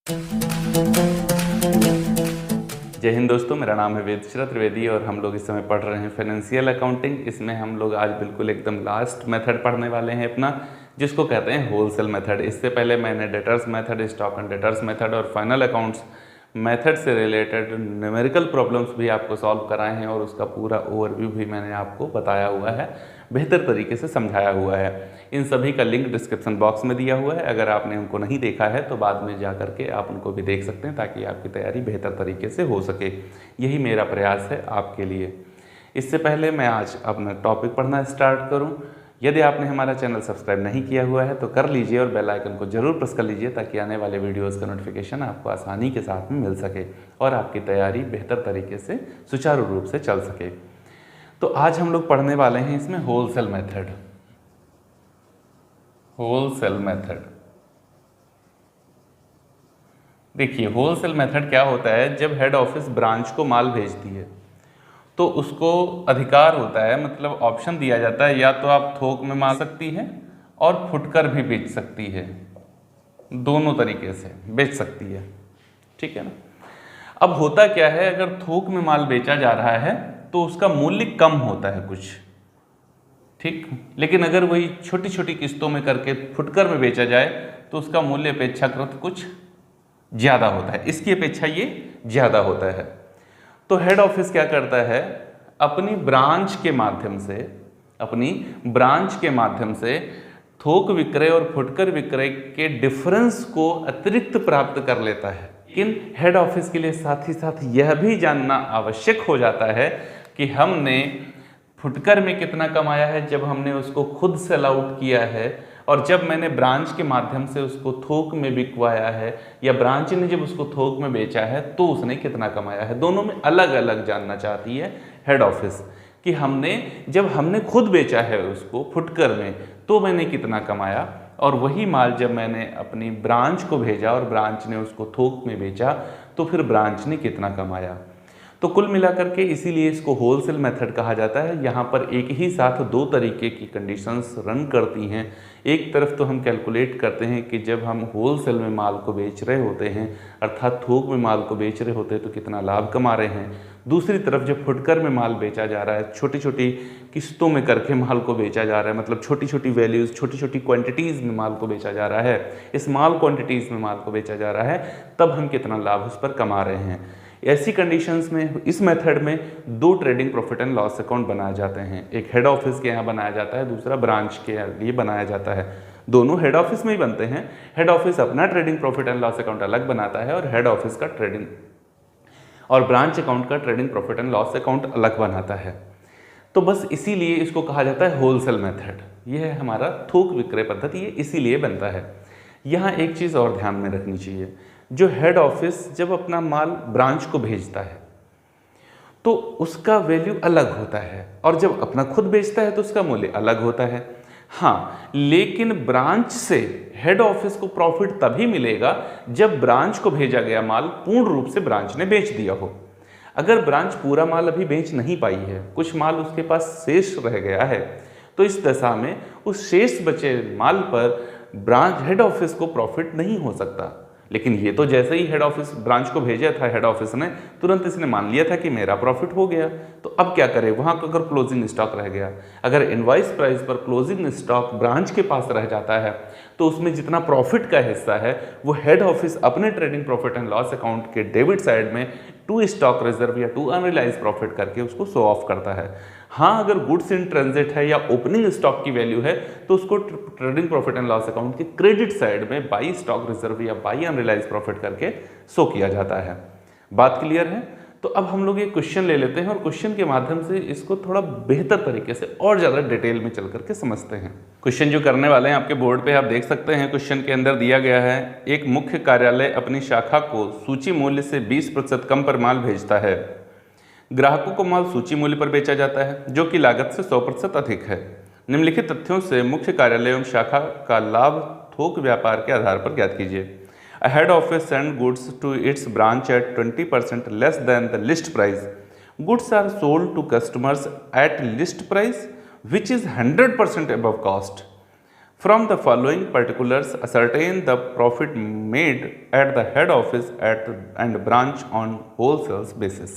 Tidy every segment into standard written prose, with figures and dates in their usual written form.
जय हिंद दोस्तों, मेरा नाम है वेदश्री त्रिवेदी और हम लोग इस समय पढ़ रहे हैं फाइनेंशियल अकाउंटिंग। इसमें हम लोग आज बिल्कुल एकदम लास्ट मेथड पढ़ने वाले हैं अपना, जिसको कहते हैं होलसेल मेथड। इससे पहले मैंने debtors method, stock and debtors method और फाइनल अकाउंट्स मेथड से रिलेटेड न्यूमेरिकल प्रॉब्लम्स भी आपको सॉल्व कराए हैं और उसका पूरा ओवरव्यू भी मैंने आपको बताया हुआ है, बेहतर तरीके से समझाया हुआ है। इन सभी का लिंक डिस्क्रिप्शन बॉक्स में दिया हुआ है। अगर आपने उनको नहीं देखा है तो बाद में जा करके आप उनको भी देख सकते हैं, ताकि आपकी तैयारी बेहतर तरीके से हो सके। यही मेरा प्रयास है आपके लिए। इससे पहले मैं आज अपना टॉपिक पढ़ना स्टार्ट करूं, यदि आपने हमारा चैनल सब्सक्राइब नहीं किया हुआ है तो कर लीजिए और बेल आइकन को जरूर प्रेस कर लीजिए, ताकि आने वाले वीडियोस का नोटिफिकेशन आपको आसानी के साथ में मिल सके और आपकी तैयारी बेहतर तरीके से सुचारू रूप से चल सके। तो आज हम लोग पढ़ने वाले हैं इसमें होलसेल मेथड। होलसेल मेथड, देखिए होलसेल मेथड क्या होता है। जब हेड ऑफिस ब्रांच को माल भेजती है तो उसको अधिकार होता है, मतलब ऑप्शन दिया जाता है, या तो आप थोक में माल सकती है और फुटकर भी बेच सकती है, दोनों तरीके से बेच सकती है, ठीक है ना। अब होता क्या है, अगर थोक में माल बेचा जा रहा है तो उसका मूल्य कम होता है कुछ, ठीक। लेकिन अगर वही छोटी छोटी किस्तों में करके फुटकर में बेचा जाए तो उसका मूल्य अपेक्षाकृत कुछ ज़्यादा होता है, इसकी अपेक्षा ये ज़्यादा होता है। तो हेड ऑफिस क्या करता है, अपनी ब्रांच के माध्यम से थोक विक्रय और फुटकर विक्रय के डिफरेंस को अतिरिक्त प्राप्त कर लेता है। लेकिन हेड ऑफिस के लिए साथ ही साथ यह भी जानना आवश्यक हो जाता है कि हमने फुटकर में कितना कमाया है जब हमने उसको खुद सेल आउट किया है, और जब मैंने ब्रांच के माध्यम से उसको थोक में बिकवाया है, या ब्रांच ने जब उसको थोक में बेचा है तो उसने कितना कमाया है। दोनों में अलग अलग जानना चाहती है हेड ऑफिस कि जब हमने खुद बेचा है उसको फुटकर में तो मैंने कितना कमाया, और वही माल जब मैंने अपनी ब्रांच को भेजा और ब्रांच ने उसको थोक में बेचा तो फिर ब्रांच ने कितना कमाया। तो कुल मिलाकर के इसीलिए इसको होलसेल मेथड कहा जाता है। यहाँ पर एक ही साथ दो तरीके की कंडीशंस रन करती हैं। एक तरफ तो हम कैलकुलेट करते हैं कि जब हम होलसेल में माल को बेच रहे होते हैं, अर्थात थोक में माल को बेच रहे होते हैं, तो कितना लाभ कमा रहे हैं। दूसरी तरफ जब फुटकर में माल बेचा जा रहा है, छोटी छोटी किस्तों में करके माल को बेचा जा रहा है, मतलब छोटी छोटी वैल्यूज़, छोटी छोटी क्वांटिटीज़ में माल को बेचा जा रहा है, स्मॉल क्वांटिटीज़ में माल को बेचा जा रहा है, तब हम कितना लाभ उस पर कमा रहे हैं। ऐसी कंडीशंस में इस मेथड में दो trading profit and loss account बनाए जाते हैं। एक हेड ऑफिस के यहाँ बनाया जाता है, दूसरा ब्रांच के लिए बनाया जाता है। दोनों हेड ऑफिस में ही बनते हैं। हेड ऑफिस अपना trading profit and loss account अलग बनाता है और हेड ऑफिस का ट्रेडिंग और ब्रांच अकाउंट का trading profit and loss account अलग बनाता है। तो बस इसीलिए इसको कहा जाता है होलसेल मेथड। यह है हमारा थोक विक्रय पद्धति, ये इसीलिए बनता है। यहाँ एक चीज़ और ध्यान में रखनी चाहिए, जो हेड ऑफिस जब अपना माल ब्रांच को भेजता है तो उसका वैल्यू अलग होता है, और जब अपना खुद बेचता है तो उसका मूल्य अलग होता है। हाँ, लेकिन ब्रांच से हेड ऑफिस को प्रॉफिट तभी मिलेगा जब ब्रांच को भेजा गया माल पूर्ण रूप से ब्रांच ने बेच दिया हो। अगर ब्रांच पूरा माल अभी बेच नहीं पाई है, कुछ माल उसके पास शेष रह गया है, तो इस दशा में उस शेष बचे माल पर ब्रांच हेड ऑफिस को प्रॉफिट नहीं हो सकता। लेकिन ये तो जैसे ही हेड ऑफिस ब्रांच को भेजा था, हेड ऑफिस ने तुरंत इसने मान लिया था कि मेरा प्रॉफिट हो गया। तो अब क्या करे, वहाँ अगर क्लोजिंग स्टॉक रह गया, अगर इनवॉइस प्राइस पर क्लोजिंग स्टॉक ब्रांच के पास रह जाता है, तो उसमें जितना प्रॉफिट का हिस्सा है वो हेड ऑफिस अपने trading profit and loss account के डेबिट साइड में टू स्टॉक रिजर्व या टू अनरिलाइज प्रॉफिट करके उसको शो ऑफ करता है। हाँ, अगर गुड्स इन ट्रांजिट है या ओपनिंग स्टॉक की वैल्यू है तो उसको trading profit and loss account के क्रेडिट साइड में बाई स्टॉक रिजर्व या बाई अनरिलाइज प्रॉफिट करके शो किया जाता है। बात क्लियर है? तो अब हम लोग एक क्वेश्चन ले लेते हैं और क्वेश्चन के माध्यम से इसको थोड़ा बेहतर तरीके से और ज़्यादा डिटेल में चल करके समझते हैं। क्वेश्चन जो करने वाले हैं आपके बोर्ड पे आप देख सकते हैं। क्वेश्चन के अंदर दिया गया है, एक मुख्य कार्यालय अपनी शाखा को सूची मूल्य से 20% कम पर माल भेजता है। ग्राहकों को माल सूची मूल्य पर बेचा जाता है जो कि लागत से 100% अधिक है। निम्नलिखित तथ्यों से मुख्य कार्यालय एवं शाखा का लाभ थोक व्यापार के आधार पर ज्ञात कीजिए। A head office sends goods to its branch at 20% less than the list price. Goods are sold to customers at list price, which is 100% above cost. From the following particulars, ascertain the profit made at the head office and branch on wholesale basis.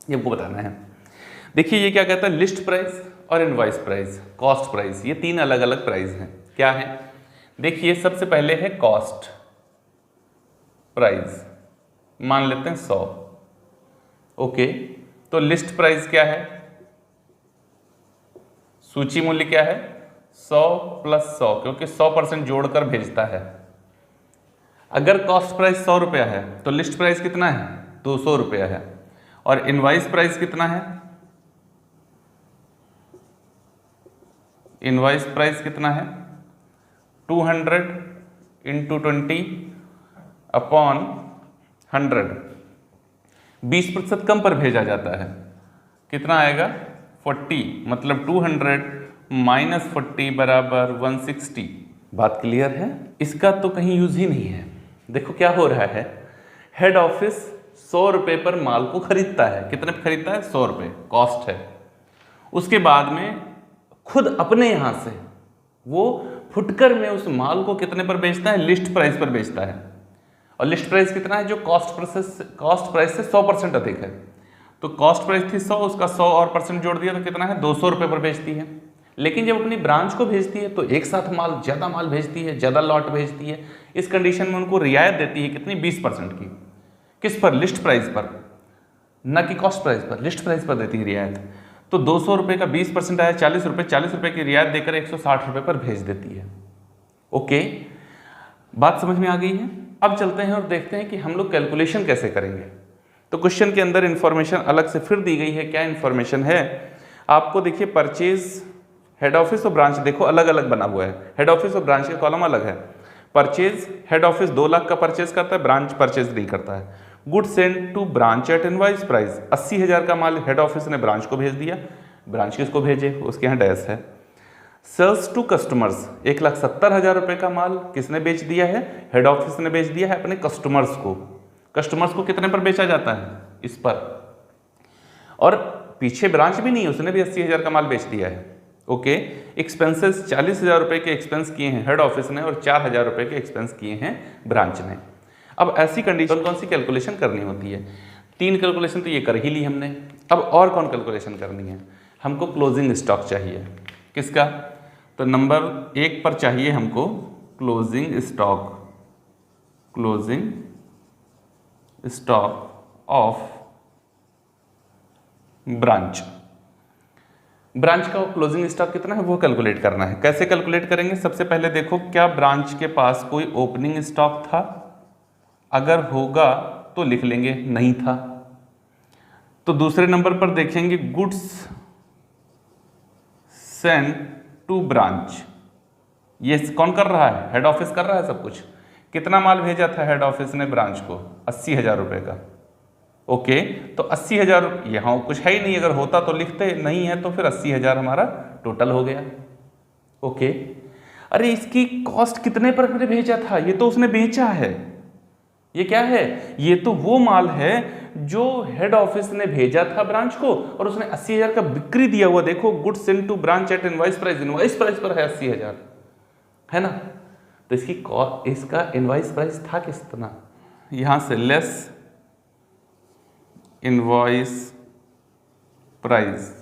ये आपको बताना है। देखिए ये क्या कहता है, list price और इनवॉइस प्राइस, कॉस्ट प्राइस, ये तीन अलग अलग प्राइस हैं। क्या है? देखिए सबसे पहले है कॉस्ट प्राइस, मान लेते हैं 100। ओके, तो लिस्ट प्राइस क्या है? सूची मूल्य क्या है? 100 प्लस 100, क्योंकि 100% जोड़कर भेजता है। अगर कॉस्ट प्राइस 100 रुपया है तो लिस्ट प्राइस कितना है? 200 रुपया है। और इनवॉइस प्राइस कितना है? इनवॉइस प्राइस कितना है? 200 इंटू 20 अपॉन 100, 20% कम पर भेजा जाता है। कितना आएगा? 40, मतलब 200 माइनस 40 बराबर 160। बात क्लियर है? इसका तो कहीं यूज ही नहीं है। देखो क्या हो रहा है, हेड ऑफिस 100 रुपये पर माल को खरीदता है। कितने पे खरीदता है? 100 रुपये कॉस्ट है। उसके बाद में खुद अपने यहाँ से वो फुटकर में उस माल को कितने पर बेचता है? लिस्ट प्राइस पर बेचता है। और लिस्ट प्राइस कितना है? जो कॉस्ट प्राइस से 100% अधिक है। तो कॉस्ट प्राइस थी 100, उसका 100 और परसेंट जोड़ दिया तो कितना है? 200 रुपये पर बेचती है। लेकिन जब अपनी ब्रांच को भेजती है तो एक साथ माल, ज़्यादा माल भेजती है, ज़्यादा लॉट भेजती है। इस कंडीशन में उनको रियायत देती है कितनी? 20% की। किस पर? लिस्ट प्राइस पर, न कि कॉस्ट प्राइस पर, लिस्ट प्राइस पर देती है रियायत। तो 200 रुपये का 20% आया 40 रुपये, 40 रुपये की रियायत देकर 160 रुपये पर भेज देती है। ओके, बात समझ में आ गई है? अब चलते हैं और देखते हैं कि हम लोग कैलकुलेशन कैसे करेंगे। तो क्वेश्चन के अंदर इंफॉर्मेशन अलग से फिर दी गई है। क्या इंफॉर्मेशन है? आपको देखिए परचेज, हेड ऑफिस और ब्रांच देखो अलग अलग बना हुआ है। हेड ऑफिस और ब्रांच का कॉलम अलग है। परचेज, हेड ऑफिस 2 लाख का परचेज करता है, ब्रांच परचेज नहीं करता है। Good send to branch at invoice price, 80,000 का माल हेड ऑफिस ने ब्रांच को भेज दिया। ब्रांच किसको भेजे? उसके यहाँ डैश है। सेल्स टू कस्टमर्स, 1,70,000 रुपये का माल किसने बेच दिया है? हेड ऑफिस ने बेच दिया है अपने कस्टमर्स को। कस्टमर्स को कितने पर बेचा जाता है? इस पर। और पीछे ब्रांच भी नहीं है, उसने भी 80,000 का माल बेच दिया है। ओके, एक्सपेंसेस 40,000 रुपये के एक्सपेंस किए हैं हेड ऑफिस ने और 4,000 रुपये के एक्सपेंस किए हैं ब्रांच ने। अब ऐसी कंडीशन कौन सी कैलकुलेशन करनी होती है? 3 कैलकुलेशन तो ये कर ही ली हमने। अब और कौन कैलकुलेशन करनी है? हमको क्लोजिंग स्टॉक चाहिए। किसका? तो नंबर 1 पर चाहिए हमको closing stock, closing stock of branch. Branch का क्लोजिंग स्टॉक कितना है वो कैलकुलेट करना है। कैसे कैलकुलेट करेंगे? सबसे पहले देखो क्या ब्रांच के पास कोई ओपनिंग स्टॉक था? अगर होगा तो लिख लेंगे, नहीं था तो दूसरे नंबर पर देखेंगे गुड्स सेंड टू ब्रांच। ये कौन कर रहा है? हेड ऑफिस कर रहा है सब कुछ। कितना माल भेजा था हेड ऑफिस ने ब्रांच को? 80,000 रुपये का। ओके, तो 80,000 यहाँ कुछ है ही नहीं, अगर होता तो लिखते, नहीं है तो फिर 80,000 हमारा टोटल हो गया। ओके, अरे इसकी कॉस्ट कितने पर भेजा था? ये तो उसने बेचा है। ये क्या है? ये तो वो माल है जो हेड ऑफिस ने भेजा था ब्रांच को और उसने 80,000 का बिक्री दिया हुआ। देखो, goods send to branch at invoice price, invoice price पर है 80,000, है ना? तो इसका इनवॉइस प्राइस था कितना? यहां से less invoice price.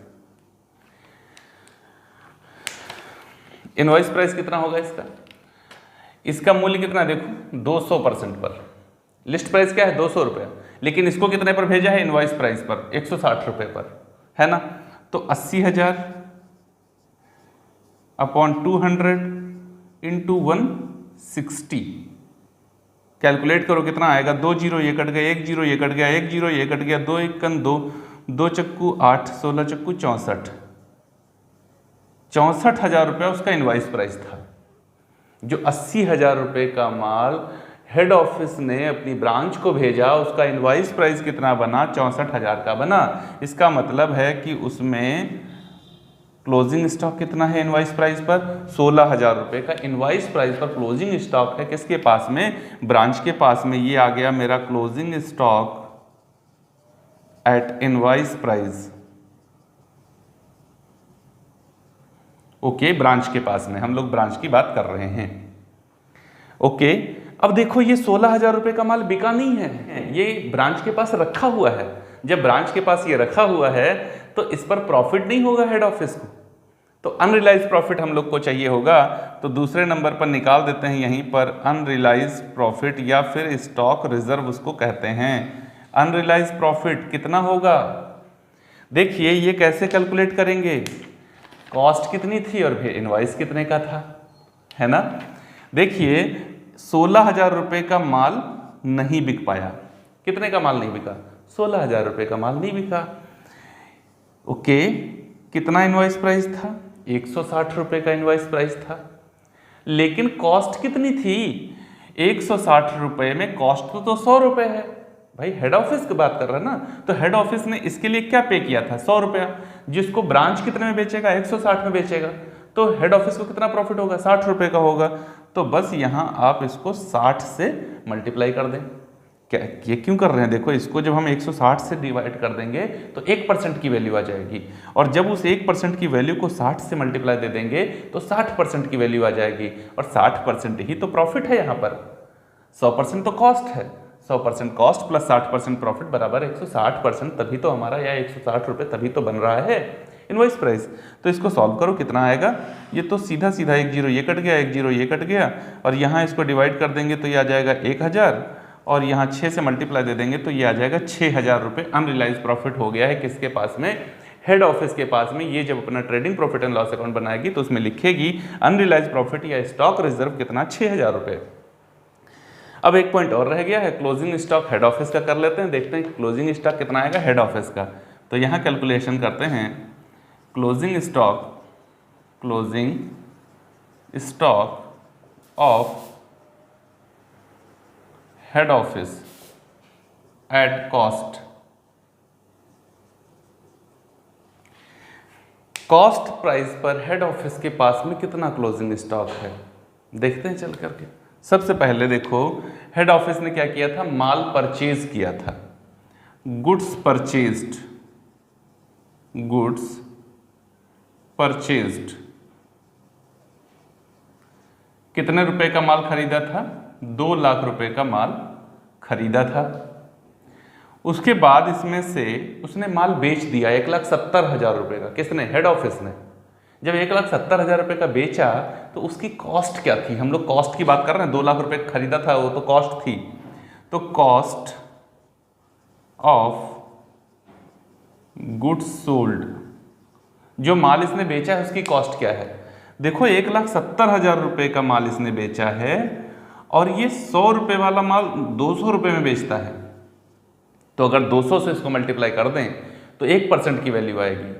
Invoice price कितना होगा इसका? इसका मूल्य कितना? देखो 200% पर। लिस्ट प्राइस क्या है? 200 रुपये, लेकिन इसको कितने पर भेजा है? इनवॉइस प्राइस पर 160 रुपये पर, है ना? तो 80,000 अपॉन 200 इंटू 160 कैलकुलेट करो कितना आएगा। 2 जीरो ये कट गया, 1 जीरो ये कट गया, 1 जीरो ये कट गया, 2 एकन 2, 2 चक्कू 8, 16 चक्कू 64, 64,000 रुपया उसका इनवॉइस प्राइस था। जो 80,000 रुपये का माल हेड ऑफिस ने अपनी ब्रांच को भेजा, उसका इनवॉइस प्राइस कितना बना? 64,000 का बना। इसका मतलब है कि उसमें क्लोजिंग स्टॉक कितना है इनवॉइस प्राइस पर? 16,000 रुपये का इनवॉइस प्राइस पर क्लोजिंग स्टॉक है। किसके पास में? ब्रांच के पास में। ये आ गया मेरा closing stock at invoice price. Okay, branch के पास में, हम लोग ब्रांच की बात कर रहे हैं। ओके, अब देखो ये 16,000 रुपये का माल बिका नहीं है, ये ब्रांच के पास रखा हुआ है। जब ब्रांच के पास ये रखा हुआ है तो इस पर प्रॉफिट नहीं होगा हेड ऑफिस को, तो अनरियलाइज प्रॉफिट हम लोग को चाहिए होगा। तो दूसरे नंबर पर निकाल देते हैं यहीं पर अनरियलाइज प्रॉफिट, या फिर स्टॉक रिजर्व उसको कहते हैं। अनरियलाइज प्रॉफिट कितना होगा, देखिए ये कैसे कैलकुलेट करेंगे, कॉस्ट कितनी थी और फिर इनवॉइस कितने का था, है ना। देखिए 16,000 रुपये का माल नहीं बिक पाया। कितने का माल नहीं बिका, 16,000 रुपये का माल नहीं बिका। ओके, कितना इनवॉइस प्राइस था, 160 रुपये का इनवॉइस प्राइस था। लेकिन कॉस्ट कितनी थी, 160 रुपये में कॉस्ट तो 100 रुपये है। भाई हेड ऑफिस की बात कर रहे हैं ना, तो हेड ऑफिस ने इसके लिए क्या पे किया था, 100 रुपया, जिसको ब्रांच कितने में बेचेगा, 160 में बेचेगा, तो हेड ऑफिस को कितना प्रॉफिट होगा, 60 रुपये का होगा। तो बस यहाँ आप इसको 60 से मल्टीप्लाई कर दें। क्या ये क्यों कर रहे हैं, देखो इसको जब हम 160 से डिवाइड कर देंगे तो 1% की वैल्यू आ जाएगी, और जब उस 1% की वैल्यू को 60 से मल्टीप्लाई दे देंगे तो 60% की वैल्यू आ जाएगी, और 60% ही तो प्रॉफिट है यहाँ पर। 100% तो कॉस्ट है, 100% कॉस्ट प्लस 60% प्रॉफिट बराबर 160%, तभी तो हमारा यह 160 रुपये तभी तो बन रहा है इनवॉइस प्राइस। तो इसको सॉल्व करो, कितना आएगा, ये तो सीधा सीधा 1 0 ये कट गया, 1 0 ये कट गया, और यहाँ इसको डिवाइड कर देंगे तो ये आ जाएगा 1000, और यहाँ 6 से मल्टीप्लाई दे देंगे तो ये आ जाएगा 6,000 रुपये अनरियलाइज प्रॉफिट हो गया है किसके पास में, हेड ऑफिस के पास में। ये जब अपना trading profit and loss account बनाएगी तो उसमें लिखेगी अनरियलाइज प्रॉफिट या स्टॉक रिजर्व कितना, 6,000 रुपये। अब एक पॉइंट और रह गया है, क्लोजिंग स्टॉक हेड ऑफिस का कर लेते हैं, देखते हैं क्लोजिंग स्टॉक कितना आएगा हेड ऑफिस का। तो यहाँ कैलकुलेशन करते हैं, closing stock of head office at cost. Cost price पर हेड ऑफिस के पास में कितना क्लोजिंग स्टॉक है, देखते हैं चल करके। सबसे पहले देखो हेड ऑफिस ने क्या किया था, माल परचेज किया था, गुड्स परचेज्ड। कितने रुपए का माल खरीदा था, 2 लाख रुपए का माल खरीदा था। उसके बाद इसमें से उसने माल बेच दिया 1,70,000 रुपये का, किसने, हेड ऑफिस ने। जब 1,70,000 रुपये का बेचा तो उसकी कॉस्ट क्या थी, हम लोग कॉस्ट की बात कर रहे हैं, 2 लाख रुपए खरीदा था वो तो कॉस्ट थी। तो कॉस्ट ऑफ गुड्स सोल्ड, जो माल इसने बेचा है उसकी कॉस्ट क्या है, देखो 1,70,000 रुपये का माल इसने बेचा है, और ये 100 रुपये वाला माल 200 रुपये में बेचता है। तो अगर 200 से इसको मल्टीप्लाई कर दें तो 1% की वैल्यू आएगी,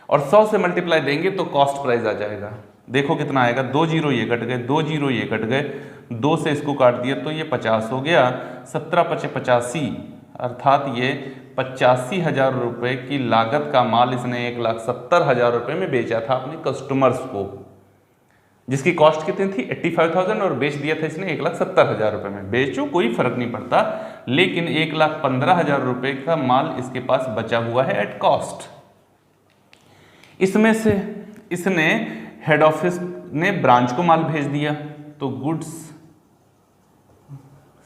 और 100 से मल्टीप्लाई देंगे तो कॉस्ट प्राइस आ जाएगा। देखो कितना आएगा, 2 0 ये कट गए, 2 0 ये कट गए, 2 से इसको काट दिया तो ये 50 हो गया, 17 × 85, अर्थात ये 85,000 रुपये की लागत का माल इसने 1,70,000 रुपये में बेचा था अपने कस्टमर्स को, जिसकी कॉस्ट कितनी थी 85,000, और बेच दिया था इसने 1,70,000 रुपये में। बेचो कोई फर्क नहीं पड़ता, लेकिन 1,15,000 रुपये का माल इसके पास बचा हुआ है एट कॉस्ट। इसमें से इसने हेड ऑफिस ने ब्रांच को माल भेज दिया, तो गुड्स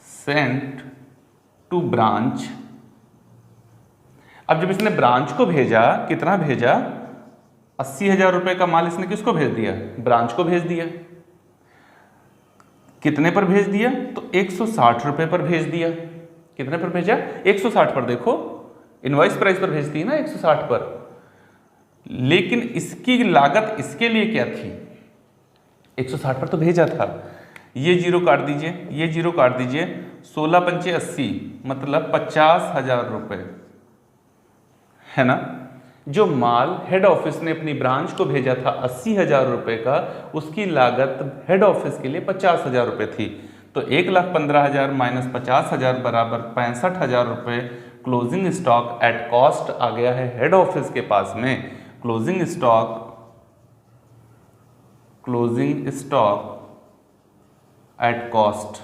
सेंट टू ब्रांच। अब जब इसने ब्रांच को भेजा, कितना भेजा, 80,000 रुपये का माल इसने किसको भेज दिया, ब्रांच को भेज दिया। कितने पर भेज दिया, तो 160 रुपये पर भेज दिया। कितने पर भेजा, 160 पर। देखो इनवॉइस प्राइस पर भेजती है ना 160 पर, लेकिन इसकी लागत इसके लिए क्या थी, 160 पर तो भेजा था। ये 0 काट दीजिए, ये 0 काट दीजिए, 16 × 5 = 80, मतलब 50,000 रुपये, है ना। जो माल हेड ऑफिस ने अपनी ब्रांच को भेजा था 80,000 रुपये का, उसकी लागत हेड ऑफिस के लिए 50,000 रुपये थी। तो 1,15,000 माइनस 50,000 बराबर 65,000 रुपये क्लोजिंग स्टॉक एट कॉस्ट आ गया है हेड ऑफिस के पास में। Closing stock at cost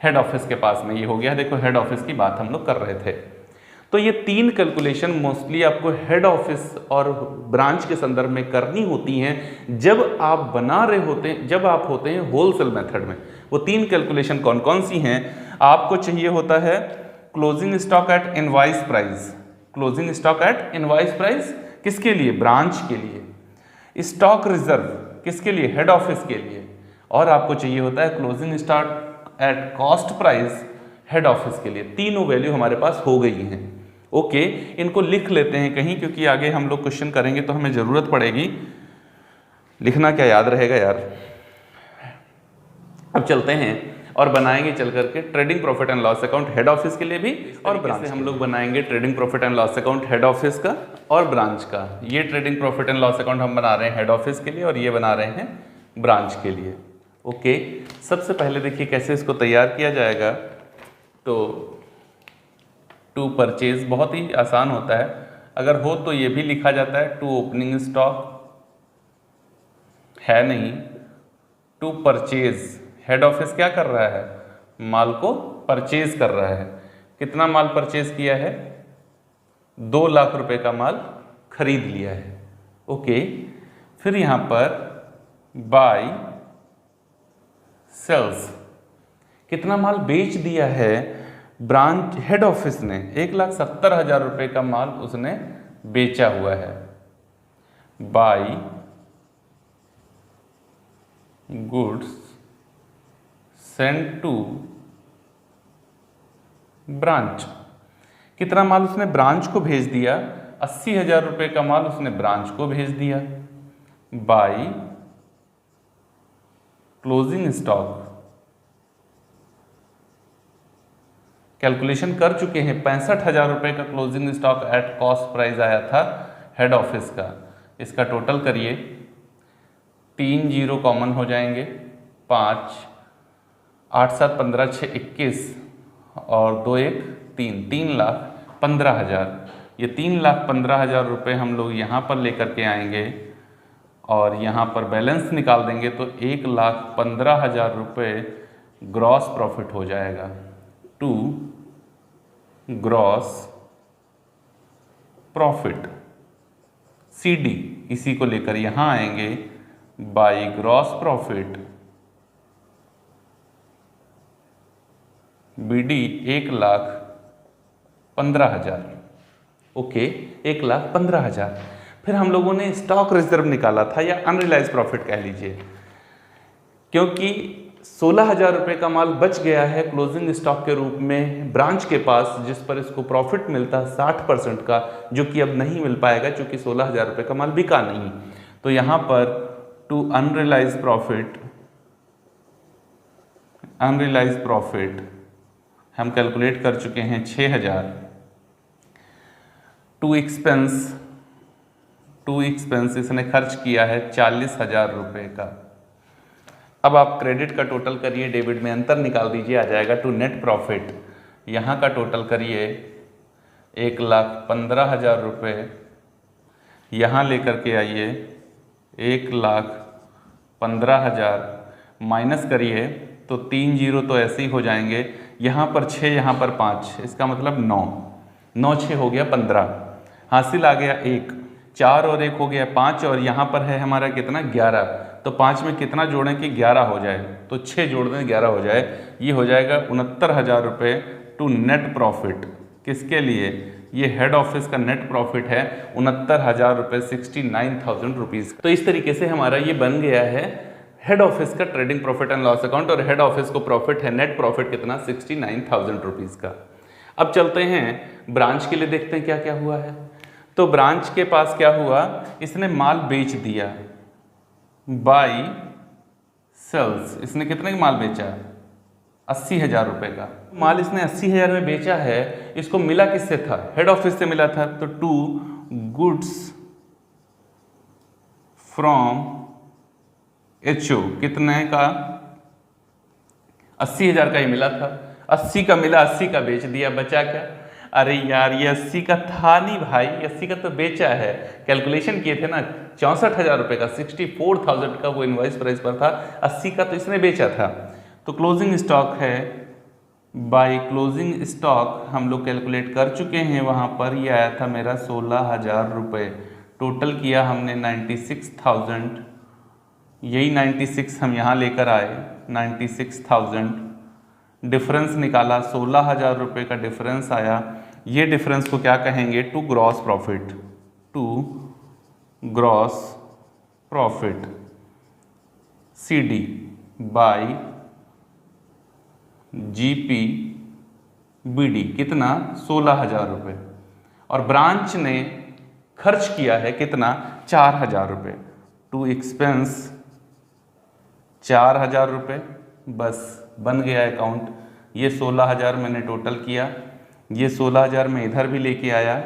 head office के पास में ये हो गया। देखो हेड ऑफिस की बात हम लोग कर रहे थे। तो ये 3 कैलकुलेशन मोस्टली आपको हेड ऑफिस और ब्रांच के संदर्भ में करनी होती हैं जब आप बना रहे होते हैं, जब आप होते हैं होलसेल मेथड में। वो 3 कैलकुलेशन कौन कौन सी हैं? आपको चाहिए होता है closing stock at invoice price. Closing stock at invoice price किसके लिए? ब्रांच के लिए। स्टॉक रिजर्व किसके लिए? हेड ऑफिस के लिए। और आपको चाहिए होता है closing stock at cost price head office के लिए। तीनों वैल्यू हमारे पास हो गई हैं। ओके, इनको लिख लेते हैं कहीं, क्योंकि आगे हम लोग क्वेश्चन करेंगे तो हमें ज़रूरत पड़ेगी। लिखना क्या याद रहेगा यार। अब चलते हैं और बनाएंगे चल करके trading profit and loss account head office के लिए भी, और ब्रांच से हम लोग बनाएंगे trading profit and loss account head office का और ब्रांच का। ये trading profit and loss account हम बना रहे हैं हेड ऑफिस के लिए और ये बना रहे हैं ब्रांच के लिए। ओके, सबसे पहले देखिए कैसे इसको तैयार किया जाएगा। तो टू परचेज बहुत ही आसान होता है, अगर हो तो ये भी लिखा जाता है टू ओपनिंग स्टॉक, है नहीं टू परचेज। हेड ऑफिस क्या कर रहा है? माल को परचेज कर रहा है। कितना माल परचेज किया है? 2 लाख रुपए का माल खरीद लिया है। ओके, फिर यहां पर बाय सेल्स कितना माल बेच दिया है? ब्रांच हेड ऑफिस ने 1,70,000 रुपए का माल उसने बेचा हुआ है। By goods send to branch, कितना माल उसने ब्रांच को भेज दिया? 80,000 रुपए का माल उसने ब्रांच को भेज दिया। बाय क्लोजिंग स्टॉक, कैलकुलेशन कर चुके हैं, 65,000 रुपए का closing stock at cost price आया था हेड ऑफिस का। इसका टोटल करिए, 3 जीरो कॉमन हो जाएंगे, 5, 8 7 15 6 21 और 2 1 3, 3,15,000। ये 3,15,000 रुपये हम लोग यहाँ पर लेकर के आएंगे और यहाँ पर बैलेंस निकाल देंगे तो 1,15,000 रुपये ग्रॉस प्रॉफिट हो जाएगा। टू ग्रॉस प्रॉफिट CD, इसी को लेकर यहाँ आएंगे by gross profit BD 1,15,000। Okay, 1,15,000। फिर हम लोगों ने स्टॉक रिजर्व निकाला था या अनरियलाइज प्रॉफिट कह लीजिए, क्योंकि 16,000 रुपये का माल बच गया है क्लोजिंग स्टॉक के रूप में ब्रांच के पास, जिस पर इसको प्रॉफिट मिलता 60% का, जो कि अब नहीं मिल पाएगा क्योंकि 16,000 रुपये का माल बिका नहीं। तो यहाँ पर टू अनरियलाइज प्रॉफिट हम कैलकुलेट कर चुके हैं 6,000। टू एक्सपेंस इसने खर्च किया है 40,000 रुपये का। अब आप क्रेडिट का टोटल करिए, डेबिट में अंतर निकाल दीजिए, आ जाएगा टू नेट प्रॉफिट। यहाँ का टोटल करिए 1,15,000 रुपये, यहाँ लेकर के आइए 1,15,000 माइनस करिए तो 3 जीरो तो ऐसे ही हो जाएंगे, यहाँ पर 6 यहाँ पर 5, इसका मतलब 9, 9 6 हो गया 15, हासिल आ गया 1, 4 और 1 हो गया 5, और यहाँ पर है हमारा कितना 11। तो 5 में कितना जोड़ें कि 11 हो जाए, तो 6 जोड़ दें 11 हो जाए, ये हो जाएगा 69,000 रुपये टू नेट प्रॉफिट। किसके लिए? ये हेड ऑफिस का नेट प्रॉफिट है 69,000 रुपये, 69,000 रुपीज़। तो इस तरीके से हमारा ये बन गया है हेड ऑफिस का trading profit and loss account, और हेड ऑफिस को प्रॉफिट है नेट प्रॉफिट कितना 69,000 रुपीज़ का। अब चलते हैं ब्रांच के लिए, देखते हैं क्या क्या हुआ है। तो ब्रांच के पास क्या हुआ, इसने माल बेच दिया बाय सेल्स। इसने कितने का माल बेचा? 80,000 रुपये का माल इसने 80,000 में बेचा है। इसको मिला किससे था? हेड ऑफिस से मिला था। तो टू गुड्स फ्रॉम HO कितने का? 80,000 का ही मिला था, 80 का मिला, 80 का बेच दिया, बचा क्या? अरे यार ये 80 का था नहीं भाई, 80 का तो बेचा है। कैलकुलेशन किए थे ना 64,000 रुपये का, 64,000 का वो इनवॉइस प्राइस पर था, 80 का तो इसने बेचा था। तो क्लोजिंग स्टॉक है बाय क्लोजिंग स्टॉक हम लोग कैलकुलेट कर चुके हैं, वहाँ पर ये आया था मेरा 16,000 रुपये। टोटल किया हमने 96,000, यही 96 हम यहाँ लेकर आए, 96,000 डिफरेंस निकाला, 16,000 रुपये का डिफरेंस आया। ये डिफरेंस को क्या कहेंगे? To gross profit, to gross profit CD by GPBD कितना? 16,000 रुपये। और ब्रांच ने खर्च किया है कितना? 4,000 रुपये। टू एक्सपेंस 4,000 रुपये, बस बन गया अकाउंट। ये 16,000 मैंने टोटल किया, ये 16,000 में इधर भी लेके आया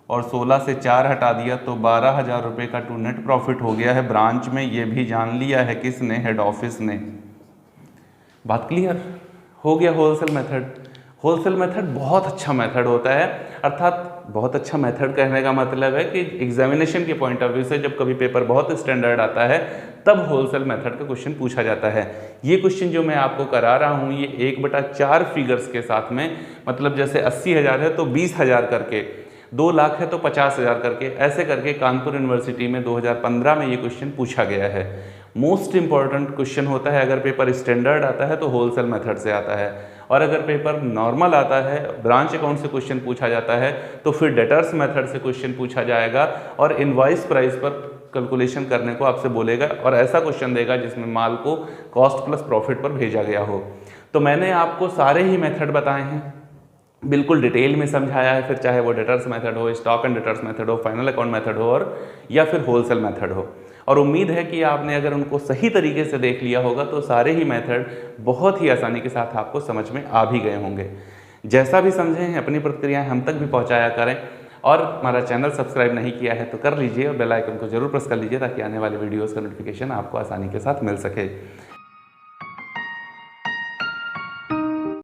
और 16 से 4 हटा दिया तो 12,000 रुपये का टू नेट प्रॉफिट हो गया है ब्रांच में। ये भी जान लिया है किसने? हेड ऑफिस ने। बात क्लियर हो गया? Wholesale method. होलसेल मेथड बहुत अच्छा मेथड होता है, अर्थात बहुत अच्छा मेथड कहने का मतलब है कि एग्जामिनेशन के पॉइंट ऑफ व्यू से जब कभी पेपर बहुत स्टैंडर्ड आता है तब होलसेल मेथड का क्वेश्चन पूछा जाता है। ये क्वेश्चन जो मैं आपको करा रहा हूँ ये 1/4 फिगर्स के साथ में, मतलब जैसे 80,000 है तो 20,000 करके, 2 लाख है तो 50,000 करके, ऐसे करके कानपुर यूनिवर्सिटी में 2015 में ये क्वेश्चन पूछा गया है। मोस्ट इंपॉर्टेंट क्वेश्चन होता है। अगर पेपर स्टैंडर्ड आता है तो होलसेल मेथड से आता है, और अगर पेपर नॉर्मल आता है, ब्रांच अकाउंट से क्वेश्चन पूछा जाता है, तो फिर डेटर्स मेथड से क्वेश्चन पूछा जाएगा और इनवॉइस प्राइस पर कैलकुलेशन करने को आपसे बोलेगा और ऐसा क्वेश्चन देगा जिसमें माल को कॉस्ट प्लस प्रॉफिट पर भेजा गया हो। तो मैंने आपको सारे ही मेथड बताए हैं, बिल्कुल डिटेल में समझाया है, फिर चाहे वो डेटर्स मेथड हो, स्टॉक एंड डेटर्स मेथड हो, फाइनल अकाउंट मेथड हो और या फिर होलसेल मेथड हो। और उम्मीद है कि आपने अगर उनको सही तरीके से देख लिया होगा तो सारे ही मेथड बहुत ही आसानी के साथ आपको समझ में आ भी गए होंगे। जैसा भी समझें अपनी प्रतिक्रियाएं हम तक भी पहुंचाया करें, और हमारा चैनल सब्सक्राइब नहीं किया है तो कर लीजिए और बेल आइकन को जरूर प्रेस कर लीजिए ताकि आने वाले वीडियोज़ का नोटिफिकेशन आपको आसानी के साथ मिल सके।